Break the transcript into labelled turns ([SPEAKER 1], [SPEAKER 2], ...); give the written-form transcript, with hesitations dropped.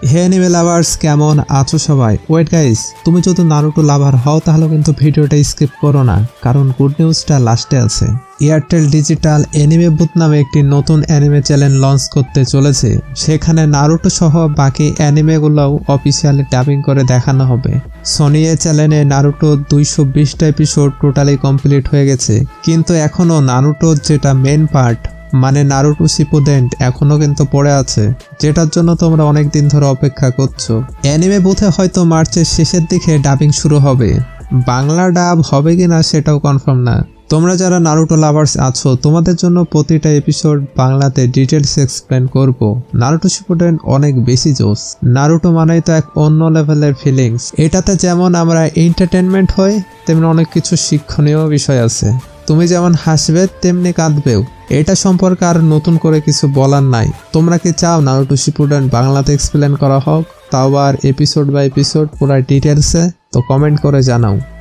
[SPEAKER 1] হে anime lovers, কেমন আছো সবাই? ওয়েট গাইস, তুমি যদি নারুটো লাভার হও তাহলে কিন্তু ভিডিওটা স্কিপ করো না, কারণ গুড নিউজটা লাস্টে আছে। এয়ারটেল ডিজিটাল অ্যানিমে বুথ নামে একটি নতুন অ্যানিমে চ্যানেল লঞ্চ করতে চলেছে। সেখানে নারুটো সহ বাকি অ্যানিমেগুলোও অফিসিয়ালি ডাবিং করে দেখানো হবে। সনি এই চ্যানেলে নারুটো 220টা এপিসোড টোটালি কমপ্লিট হয়ে গেছে, কিন্তু এখনও নারুটোর যেটা মেন পার্ট মানে নারুটো শিপুডেন এখনো কিন্তু পড়ে আছে, যেটার জন্য তোমরা অনেক দিন ধরে অপেক্ষা করছো। অ্যানিমে বুথে হয়তো মার্চের শেষের দিকে ডাবিং শুরু হবে। বাংলা ডাব হবে কিনা সেটাও কনফার্ম না। তোমরা যারা নারুটো লাভার্স আছো, তোমাদের জন্য প্রতিটা এপিসোড বাংলাতে ডিটেলস এক্সপ্লেন করব। নারুটো শিপুডেন অনেক বেশি জোস। নারুটো মানেই তো এক অন্য লেভেলের ফিলিংস। এটাতে যেমন আমরা এন্টারটেনমেন্ট হই, তেমনি অনেক কিছু শিক্ষণীয় বিষয় আছে। তুমি যেমন হাসবে তেমনি কাঁদবেও। এটা সম্পর্কে আর নতুন করে কিছু বলার নাই। তোমরা কি চাও নারুটো শিপুডেন বাংলাতে এক্সপ্লেন করা হোক, তাও আবার এপিসোড বাই এপিসোড পুরো ডিটেলসে? তো কমেন্ট করে জানাও।